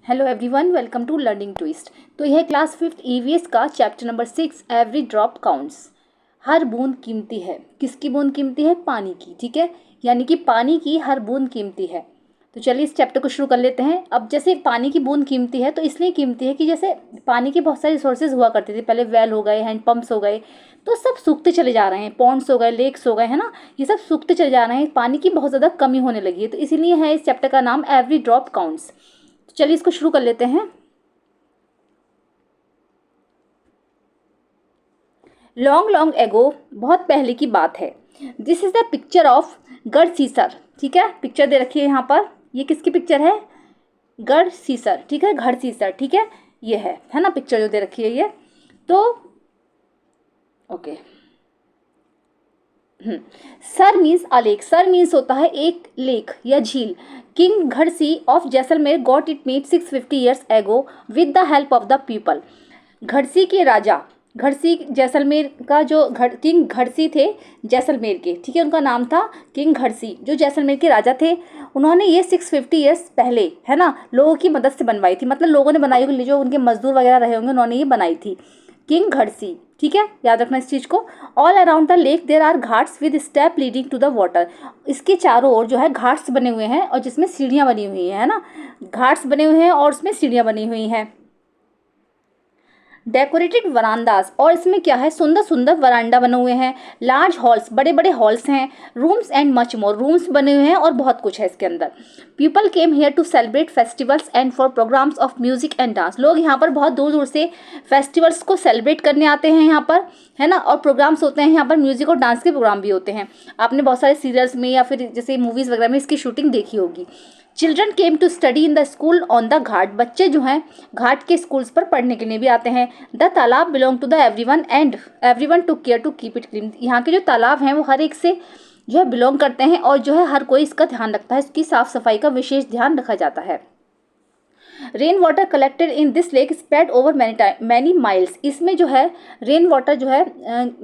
Hello everyone, welcome to learning twist. तो यह class 5th EVS का chapter number 6 every drop counts. हर बूंद कीमती है। किसकी बूंद कीमती है? पानी की। ठीक है, यानी कि पानी की हर बूंद कीमती है। तो चलिए इस चैप्टर को शुरू कर लेते हैं। अब जैसे पानी की बूंद कीमती है तो इसलिए कीमती है कि जैसे पानी के बहुत सारे रिसोर्सेज हुआ करते थे पहले, वेल हो गए, हैंड पंप्स हो गए, तो सब सूखते चले जा रहे हैं। पॉन्ड्स हो गए, लेक्स हो गए, है ना, ये सब सूखते चले जा रहे हैं। पानी की बहुत ज़्यादा कमी होने लगी है, तो इसीलिए है इस चैप्टर का नाम एवरी ड्रॉप काउंट्स। तो चलिए इसको शुरू कर लेते हैं। लॉन्ग लॉन्ग एगो, बहुत पहले की बात है। This is the picture of गढ़ सीसर। ठीक है, पिक्चर दे रखी है यहाँ पर। ये किसकी पिक्चर है? गढ़ सीसर। ठीक है, गढ़ सीसर। ठीक है, ये है ना पिक्चर जो दे रखी है ये। तो okay, sar means a lake. Sar means होता है एक लेक या झील। King Ghadsi of Jaisalmer got it made 650 years ago with the help of the people. Ghadsi के राजा, घड़सी जैसलमेर का जो किंग घड़सी थे जैसलमेर के, ठीक है, उनका नाम था किंग घड़सी, जो जैसलमेर के राजा थे। उन्होंने ये 650 ईयर्स पहले, है ना, लोगों की मदद से बनवाई थी। मतलब लोगों ने बनाई होगी, जो उनके मजदूर वगैरह रहे होंगे, उन्होंने ये बनाई थी, किंग घड़सी। ठीक है, याद रखना इस चीज़ को। All around the lake there are ghats with step leading to the water. इसके चारों ओर जो है घाट्स बने हुए हैं और जिसमें सीढ़ियाँ बनी हुई हैं, है ना, घाट्स बने हुए हैं और उसमें सीढ़ियाँ बनी हुई हैं। डेकोरेटेड वरांडास, और इसमें क्या है, सुंदर सुंदर वरांडा बने हुए हैं। लार्ज हॉल्स, बड़े बड़े हॉल्स हैं। Rooms and much more, rooms बने हुए हैं और बहुत कुछ है इसके अंदर। People came here to celebrate festivals and for programmes of music and dance. लोग यहाँ पर बहुत दूर दूर से फेस्टिवल्स को सेलिब्रेट करने आते हैं यहाँ पर, है ना, और प्रोग्राम्स होते हैं यहाँ पर, म्यूजिक और डांस के प्रोग्राम भी होते हैं। आपने बहुत सारे सीरियल्स में या फिर जैसे मूवीज़ वगैरह में इसकी शूटिंग देखी होगी। Children came to study in the school on the ghat. बच्चे जो हैं घाट के स्कूल्स पर पढ़ने के लिए भी आते हैं। The talab belong to the everyone and everyone to care to keep it clean. यहाँ के जो तालाब हैं वो हर एक से जो है बिलोंग करते हैं और जो है हर कोई इसका ध्यान रखता है, इसकी साफ सफाई का विशेष ध्यान रखा जाता है। Rain water collected in this lake spread over many miles. इसमें जो है रेन वाटर जो है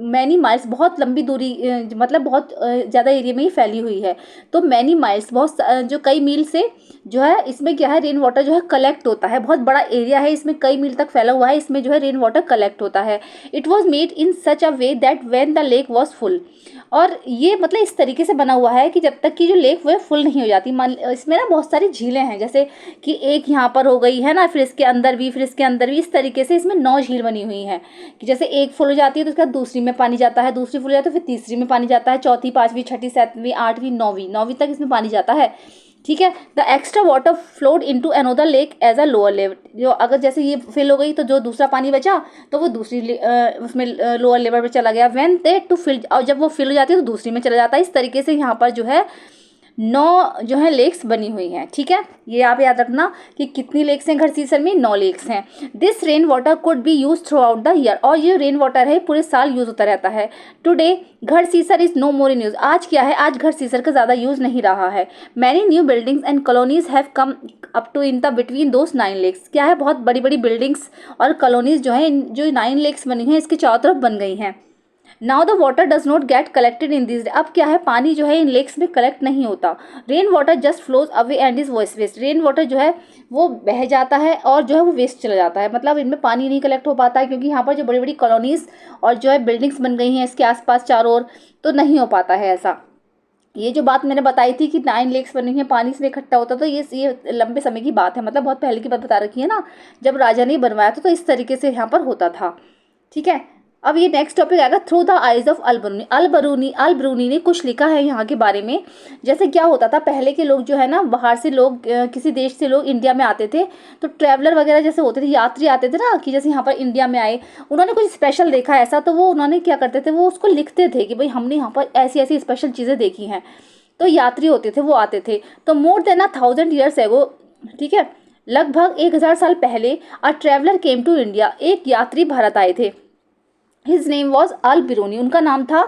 मैनी माइल्स, बहुत लंबी दूरी, मतलब बहुत ज़्यादा एरिया में ही फैली हुई है। तो मैनी माइल्स, बहुत जो कई मील से जो है इसमें क्या है, रेन वाटर जो है कलेक्ट होता है। बहुत बड़ा एरिया है, इसमें कई मील तक फैला हुआ है, इसमें जो है रेन वाटर कलेक्ट होता है। It was made in such a way that when the lake was full. और ये मतलब इस तरीके से बना हुआ है कि जब तक कि जो लेक वो फुल नहीं हो जाती। इसमें ना बहुत सारी झीलें हैं, जैसे कि एक यहाँ पर हो गई, है ना, फिर इसके अंदर भी, फिर इसके अंदर भी, इस तरीके से इसमें 9 झील बनी हुई हैं कि जैसे एक फुल हो जाती है तो उसके बाद दूसरी में पानी जाता है, दूसरी फुल हो जाती है, फिर तीसरी में पानी जाता है, चौथी, पाँचवीं, छठी, सातवीं, आठवीं, नौवीं तक इसमें पानी जाता है। ठीक है, the extra water flowed into another lake as a lower level. जो अगर जैसे ये फिल हो गई तो जो दूसरा पानी बचा तो वो दूसरी उसमें लोअर लेवल पे चला गया। व्हेन दे टू फिल, और जब वो फिल हो जाती है तो दूसरी में चला जाता है। इस तरीके से यहाँ पर जो है 9 जो है लेक्स बनी हुई हैं। ठीक है, ये आप याद रखना कि कितनी लेक्स हैं घड़सीसर में, 9 लेक्स हैं। This rain water could be use through out the year, और ये रेन वाटर है पूरे साल यूज होता रहता है। Today Ghadsisar is no more in use. आज क्या है, आज घड़सीसर का ज़्यादा यूज नहीं रहा है। Many new buildings and colonies have come up to in the between those 9 lakes. क्या है, बहुत बड़ी बड़ी बिल्डिंग्स और कॉलोनीज जो है, जो 9 लेक्स बनी हैं इसके चारों तरफ बन गई हैं। Now the water does not gate collected in this. अब क्या है, पानी जो है इन लेक्स में कलेक्ट नहीं होता। Rain water just flows away and is waste. Rain water जो है वो बह जाता है और जो है वो वेस्ट चला जाता है। मतलब इनमें पानी नहीं कलेक्ट हो पाता है क्योंकि यहाँ पर जो बड़ी बड़ी कॉलोनीज और जो है बिल्डिंग्स बन गई हैं इसके आसपास चारों ओर, तो नहीं हो पाता है ऐसा। ये जो बात मैंने बताई थी कि 9 लेक्स बनी हुई हैं, पानी इसमें इकट्ठा होता, तो ये लंबे समय की बात है, मतलब बहुत पहले की बात बता रखी है ना, जब राजा ने बनवाया था तो इस तरीके से यहाँ पर होता था। ठीक है, अब ये नेक्स्ट टॉपिक आएगा through the eyes of Al Biruni ने कुछ लिखा है यहाँ के बारे में। जैसे क्या होता था पहले के लोग जो है ना, बाहर से लोग, किसी देश से लोग इंडिया में आते थे, तो ट्रैवलर वगैरह जैसे होते थे, यात्री आते थे ना, कि जैसे यहाँ पर इंडिया में आए, उन्होंने कुछ स्पेशल देखा ऐसा, तो वो उन्होंने क्या करते थे, वो उसको लिखते थे कि भाई हमने यहाँ पर ऐसी ऐसी स्पेशल चीज़ें देखी हैं। तो यात्री होते थे वो आते थे। तो मोर देन 1000 ईयर्स एगो, ठीक है, लगभग 1000 साल पहले, a traveller came to India, एक यात्री भारत आए थे। His name was Al Biruni, उनका नाम था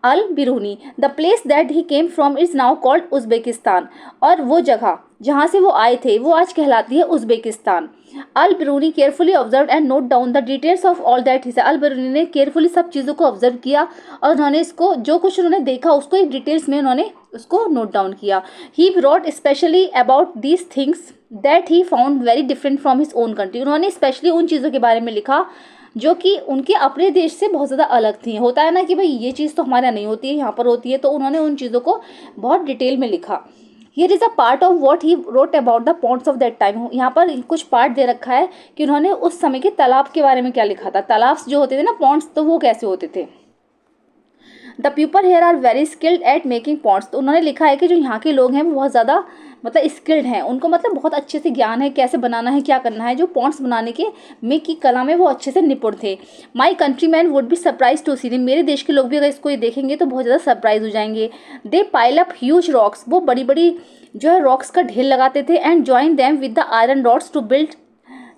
Al Biruni. The place that he came from is now called Uzbekistan, और वो जगह जहाँ से वो आए थे वो आज कहलाती है Uzbekistan. Al Biruni carefully observe and note down the details of all that he. Al Biruni ने केयरफुली सब चीज़ों को ऑब्जर्व किया और उन्होंने इसको, जो कुछ उन्होंने देखा उसको एक डिटेल्स में उन्होंने उसको नोट डाउन किया। ही wrote specially about these things that he found very different from his own country. उन्होंने स्पेशली उन चीज़ों के बारे में लिखा जो कि उनके अपने देश से बहुत ज़्यादा अलग थी। होता है ना कि भाई ये चीज़ तो हमारे यहाँ नहीं होती है, यहाँ पर होती है, तो उन्होंने उन चीज़ों को बहुत डिटेल में लिखा। Here is a part of what he wrote about the ponds of that time. यहाँ पर कुछ पार्ट दे रखा है कि उन्होंने उस समय के तालाब के बारे में क्या लिखा था। तालाब जो होते थे ना, पॉन्ड्स, तो वो कैसे होते थे। The people here are very skilled at making ponds. तो उन्होंने लिखा है कि जो यहाँ के लोग हैं वो बहुत ज़्यादा मतलब स्किल्ड हैं, उनको मतलब बहुत अच्छे से ज्ञान है कैसे बनाना है, क्या करना है। जो पॉन्ड्स बनाने के में की कला में वो अच्छे से निपुण थे। My country man would be surprise to see. मेरे देश के लोग भी अगर इसको ये देखेंगे तो बहुत ज़्यादा सरप्राइज हो जाएंगे। दे पाइल अप ह्यूज रॉक्स। वो बड़ी बड़ी जो है रॉक्स का ढेर लगाते थे। And join them with the iron rods to build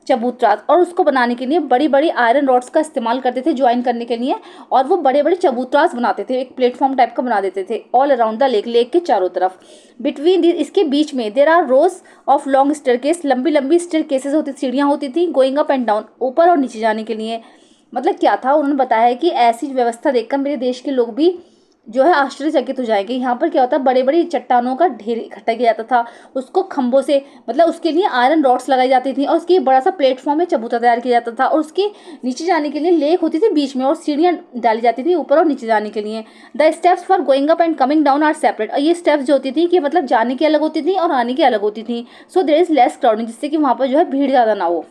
chabutra. और उसको बनाने के लिए बड़ी बड़ी आयरन रॉड्स का इस्तेमाल करते थे ज्वाइन करने के लिए। और वो बड़े बड़े चबूतरास बनाते थे, एक प्लेटफॉर्म टाइप का बना देते थे all around the lake, lake के चारों तरफ। बिटवीन इसके बीच में there are rows of long staircase. लंबी लंबी स्टेयरकेसेस होती, सीढ़ियाँ होती थी, गोइंग अप एंड डाउन, ऊपर और नीचे जाने के लिए। मतलब क्या था, उन्होंने बताया है कि ऐसी व्यवस्था देखकर मेरे देश के लोग भी जो है आश्चर्यचकित हो जाएंगे। यहाँ पर क्या होता है, बड़े बड़ी चट्टानों का ढेर इकट्ठा किया जाता था, उसको खंभों से मतलब उसके लिए आयरन रॉड्स लगाई जाती थी, और उसकी बड़ा सा प्लेटफॉर्म में चबूतरा तैयार किया जाता था। और उसके नीचे जाने के लिए लेक होती थी बीच में, और सीढ़ियाँ डाली जाती थी ऊपर और नीचे जाने के लिए। The steps for going up and coming down are separate. और ये स्टेप्स जो होती थी कि मतलब जाने की अलग होती थी और आने की अलग होती थी। So there is less crowding, जिससे कि वहाँ पर जो है भीड़ ज़्यादा ना हो।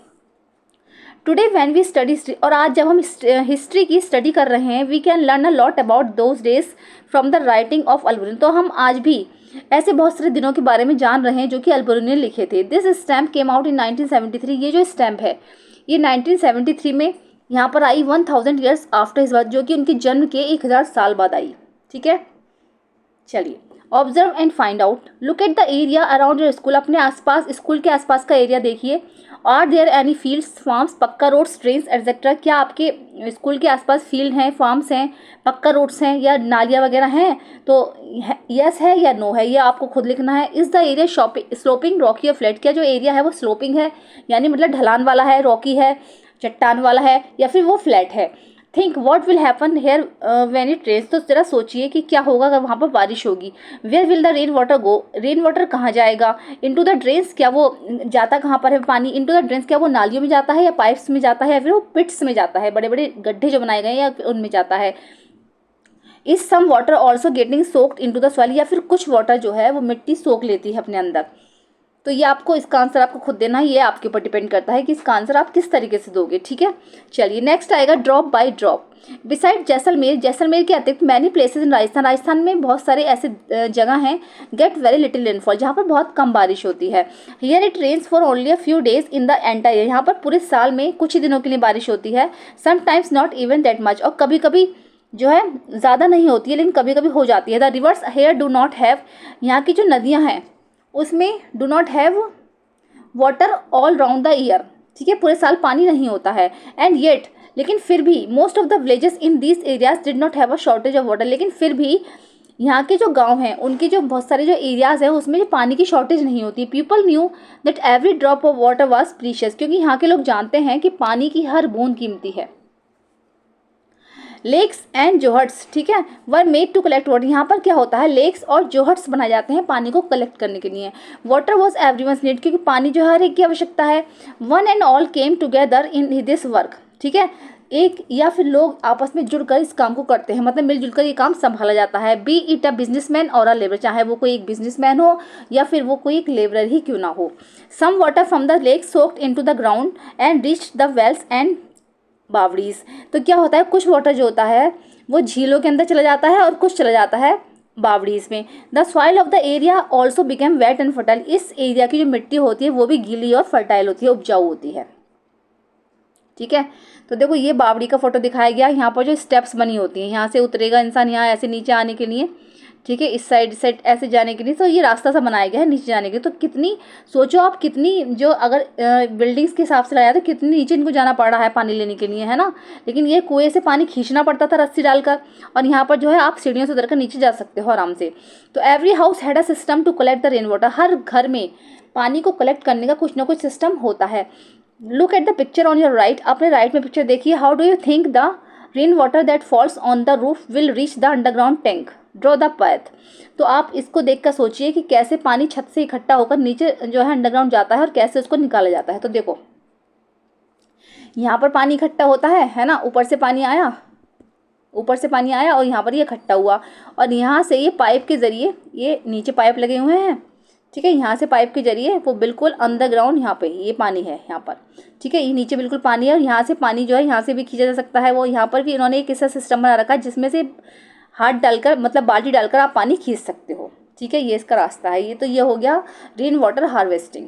Today when we study history, और आज जब हम हिस्ट्री की स्टडी कर रहे हैं, we can learn a lot about those days from the writing of Alberuni. तो हम आज भी ऐसे बहुत सारे दिनों के बारे में जान रहे हैं जो कि अलबुरिन ने लिखे थे। This stamp came out in 1973। ये जो स्टैम्प है ये 1973 में यहाँ पर आई, 1000 ईयर्स आफ्टर हिज बर्थ, जो कि उनके जन्म के 1000 साल बाद आई। ठीक है, चलिए। Observe and find out. Look at the area around your school. अपने आसपास, स्कूल के आसपास का एरिया देखिए। Are there any fields, farms, pucca roads, trains etcetera. क्या आपके स्कूल के आसपास फील्ड हैं, फार्म्स हैं, पक्का रोड्स हैं या नालियाँ वगैरह हैं? तो यस है या नो है, ये आपको खुद लिखना है। Is the area sloping, Rocky या फ्लैट? क्या जो एरिया है वो स्लोपिंग है, यानी मतलब ढलान वाला है, रॉकी है, चट्टान वाला है, या फिर वो फ्लैट है? Think what will happen here when it rains. तो जरा सोचिए कि क्या होगा अगर वहाँ पर बारिश होगी। Where will the rain water go, rain water कहाँ जाएगा? इनटू द ड्रेन्स, क्या वो जाता कहाँ पर है पानी? इनटू द ड्रेन्स, क्या वो नालियों में जाता है या पाइप्स में जाता है या फिर वो पिट्स में जाता है, बड़े बड़े गड्ढे जो बनाए गए हैं या उनमें जाता है? Is some water also getting soaked into the soil, या फिर कुछ वाटर जो है वो मिट्टी सोख लेती है अपने अंदर? तो ये आपको इसका आंसर आपको खुद देना है, ये आपके ऊपर डिपेंड करता है कि इसका आंसर आप किस तरीके से दोगे। ठीक है, चलिए नेक्स्ट आएगा drop by drop. Beside Jaisalmer, Jaisalmer के अतिरिक्त many places in Rajasthan, Rajasthan में बहुत सारे ऐसे जगह हैं गेट वेरी लिटिल रेनफॉल, जहाँ पर बहुत कम बारिश होती है। Here it rains for only a few days in the entire year, यहाँ पर पूरे साल में कुछ ही दिनों के लिए बारिश होती है। Sometimes not even that much, और कभी कभी जो है ज़्यादा नहीं होती है लेकिन कभी कभी हो जाती है। The rivers here do not have, यहाँ की जो नदियाँ हैं उसमें do not have water all round the year. ठीक है, पूरे साल पानी नहीं होता है। एंड येट, लेकिन फिर भी most of the villages in this areas did not have a shortage of water, लेकिन फिर भी यहाँ के जो गांव हैं उनकी जो बहुत सारे जो एरियाज़ हैं उसमें पानी की शॉर्टेज नहीं होती। People knew that every drop of water was precious, क्योंकि यहाँ के लोग जानते हैं कि पानी की हर बूंद कीमती है। लेक्स एंड जोहट्स, ठीक है, were made to collect water. यहाँ पर क्या होता है, लेक्स और जोहट्स बनाए जाते हैं पानी को कलेक्ट करने के लिए। वाटर वॉज एवरीवन्स नीड, क्योंकि पानी जो हर एक की आवश्यकता है। One and all came together in this work, ठीक है, एक या फिर लोग आपस में जुड़कर इस काम को करते हैं, मतलब मिलजुल कर ये काम संभाला जाता है। बी इट अ बिजनेसमैन और अ लेबर, चाहे वो कोई एक बिजनेसमैन हो या फिर वो कोई एक लेबरर ही क्यों ना हो। Some water from the lake soaked into the ground and reached the wells and bawdis. तो क्या होता है, कुछ वाटर जो होता है वो झीलों के अंदर चला जाता है और कुछ चला जाता है बावड़ीज में। The soil of the area also became wet and fertile, इस एरिया की जो मिट्टी होती है वो भी गीली और फर्टाइल होती है, उपजाऊ होती है। ठीक है, तो देखो ये बावड़ी का फोटो दिखाया गया। यहाँ पर जो स्टेप्स बनी होती हैं, यहाँ से उतरेगा इंसान यहाँ ऐसे नीचे आने के लिए, ठीक है, इस साइड ऐसे जाने के लिए। तो ये रास्ता सा बनाया गया है नीचे जाने के लिए। तो कितनी, सोचो आप कितनी, जो अगर बिल्डिंग्स के हिसाब से लगाया तो कितनी नीचे इनको जाना पड़ रहा है पानी लेने के लिए, है ना। लेकिन ये कुएं से पानी खींचना पड़ता था रस्सी डालकर, और यहाँ पर जो है आप सीढ़ियों से उतरकर नीचे जा सकते हो आराम से। तो every house had a system to collect the rain water, हर घर में पानी को कलेक्ट करने का कुछ ना कुछ सिस्टम होता है। Look at the picture on your right, अपने राइट में पिक्चर देखिए। How do you think the rain water that falls on the roof will reach the underground tank, draw the path. तो आप इसको देख कर सोचिए कि कैसे पानी छत से इकट्ठा होकर नीचे जो है अंडरग्राउंड जाता है और कैसे उसको निकाला जाता है। तो देखो यहाँ पर पानी इकट्ठा होता है ना, ऊपर से पानी आया, ऊपर से पानी आया और यहाँ पर ये इकट्ठा हुआ, और यहाँ से ये पाइप के ज़रिए, ये नीचे पाइप लगे हुए हैं, ठीक है, यहाँ से पाइप के जरिए वो बिल्कुल अंडरग्राउंड यहाँ पे ये पानी है यहाँ पर, ठीक है, ये नीचे बिल्कुल पानी है और यहाँ से पानी जो है यहाँ से भी खींचा जा सकता है। वो यहाँ पर भी इन्होंने एक ऐसा सिस्टम बना रखा है जिसमें से हाथ डालकर, मतलब बाल्टी डालकर आप पानी खींच सकते हो, ठीक है, ये इसका रास्ता है। ये तो ये हो गया rain water harvesting.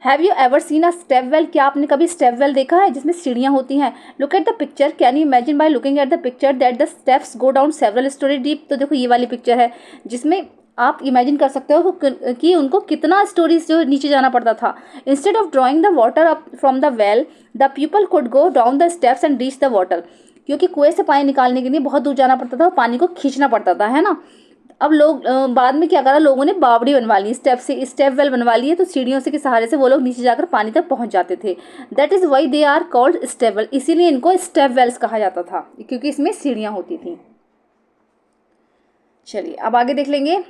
Have you ever seen a step well, क्या आपने कभी स्टेप वेल देखा है जिसमें सीढ़ियाँ होती हैं? Look at the picture, can you imagine by looking at the picture that the steps go down several story deep. तो देखो ये वाली पिक्चर है जिसमें आप इमेजिन कर सकते हो कि उनको कितना स्टोरीज जो नीचे जाना पड़ता था। Instead of drawing the water up from the well, the people could go down the steps and reach the water. क्योंकि कुएं से पानी निकालने के लिए बहुत दूर जाना पड़ता था और पानी को खींचना पड़ता था, है ना। अब लोग बाद में क्या करा, लोगों ने बावड़ी बनवा ली, स्टेप वेल बनवा ली है, तो सीढ़ियों से के सहारे से वो लोग नीचे जाकर पानी तक पहुंच जाते थे। That is why they are called step well, इसीलिए इनको स्टेप वेल्स कहा जाता था, क्योंकि इसमें सीढ़ियाँ होती थी। चलिए अब आगे देख लेंगे।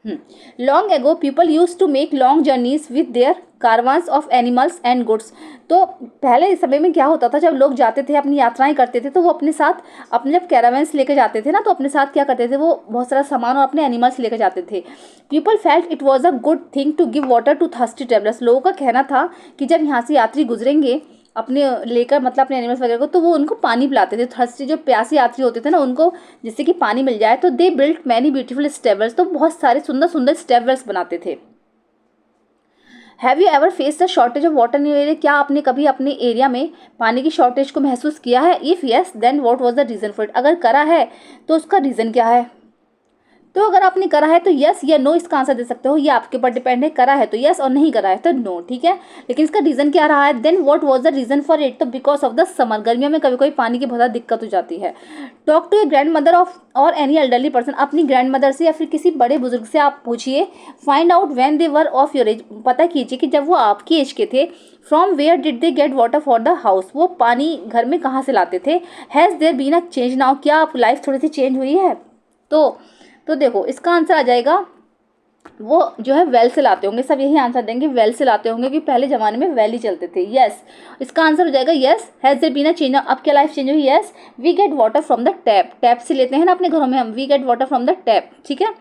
Long ago people use to make long journeys with their caravans of animals and goods. तो पहले समय में क्या होता था, जब लोग जाते थे अपनी यात्राएं करते थे तो वो अपने साथ अपने जब कैरावंस लेकर जाते थे ना, तो अपने साथ क्या करते थे, वो बहुत सारा सामान और अपने एनिमल्स लेकर जाते थे। People felt it was a good thing to give water to thirsty travellers. लोगों का कहना था कि जब यहाँ से यात्री गुजरेंगे अपने लेकर, मतलब अपने एनिमल्स वगैरह को, तो वो उनको पानी पिलाते थे। थर्स्टी जो प्यासे यात्री होते थे ना, उनको जिससे कि पानी मिल जाए, तो they built many beautiful step, तो बहुत सारे सुंदर सुंदर स्टेप बनाते थे। Have you ever face the shortage of water in your area, क्या आपने कभी अपने एरिया में पानी की शॉर्टेज को महसूस किया है? If yes then what was the reason for it, अगर करा है तो उसका रीज़न क्या है? तो अगर आपने करा है तो यस या नो इसका आंसर दे सकते हो, ये आपके ऊपर डिपेंड है, करा है तो यस और नहीं करा है तो नो, ठीक है। लेकिन इसका रीज़न क्या रहा है? Then what was the reason for it, तो बिकॉज ऑफ द समर, गर्मियों में कभी कभी पानी की बहुत ज़्यादा दिक्कत हो जाती है। Talk to a grandmother of or any elderly person, अपनी ग्रैंड मदर से या फिर किसी बड़े बुजुर्ग से आप पूछिए। Find out when they were of your age, पता कीजिए कि जब वो आपकी एज के थे। From where did they get water for the house, वो पानी घर में कहाँ से लाते थे। Has there been a change now, क्या आप लाइफ थोड़ी सी चेंज हुई है? तो देखो इसका आंसर आ जाएगा, वो जो है वेल से लाते होंगे, सब यही आंसर देंगे, वेल से लाते होंगे, कि पहले ज़माने में वेल ही चलते थे। यस, इसका आंसर हो जाएगा yes. Has there been a change, अब क्या लाइफ चेंज हुई? Yes. We get water from the tap, tap से लेते हैं ना अपने घरों में हम, we get water from the tap, ठीक है।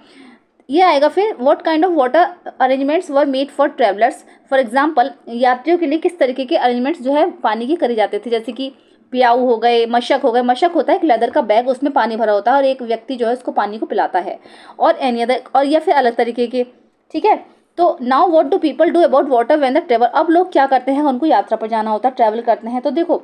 ये आएगा फिर, what kind of water arrangements were made for travellers. For example, यात्रियों के लिए किस तरीके के अरेंजमेंट्स जो है पानी के करे जाते थे, जैसे कि प्याऊ हो गए, मशक हो गए। मशक होता है एक लेदर का बैग, उसमें पानी भरा होता है और एक व्यक्ति जो है उसको पानी को पिलाता है, और एनी अदर, और या फिर अलग तरीके के, ठीक है। तो now what do people do about water when the travel, अब लोग क्या करते हैं, उनको यात्रा पर जाना होता है, ट्रैवल करते हैं, तो देखो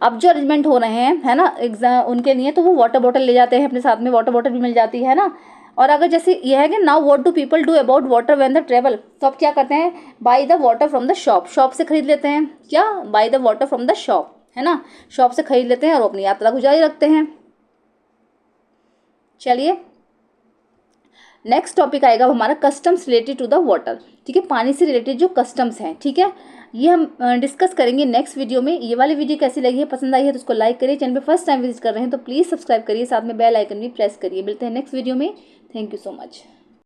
अब जो अरेंजमेंट हो रहे हैं, है ना, एग्जाम उनके लिए, तो वो वाटर बॉटल ले जाते हैं अपने साथ में, वाटर बॉटल भी मिल जाती है ना। और अगर जैसे ये है कि now what do people do about water when the travel, तो अब क्या करते हैं, by the water from the shop, shop से खरीद लेते हैं, क्या, by the water from the shop, है ना, शॉप से खरीद लेते हैं और अपनी यात्रा को जारी रखते हैं। चलिए नेक्स्ट टॉपिक आएगा हमारा customs related to the water, ठीक है, पानी से रिलेटेड जो कस्टम्स हैं, ठीक है, ये हम डिस्कस करेंगे नेक्स्ट वीडियो में। ये वाली वीडियो कैसी लगी है, पसंद आई है तो उसको लाइक करिए, चैनल पे फर्स्ट टाइम विजिट कर रहे हैं तो प्लीज़ सब्सक्राइब करिए, साथ में बेल आइकन भी प्रेस करिए। मिलते हैं नेक्स्ट वीडियो में, थैंक यू सो मच।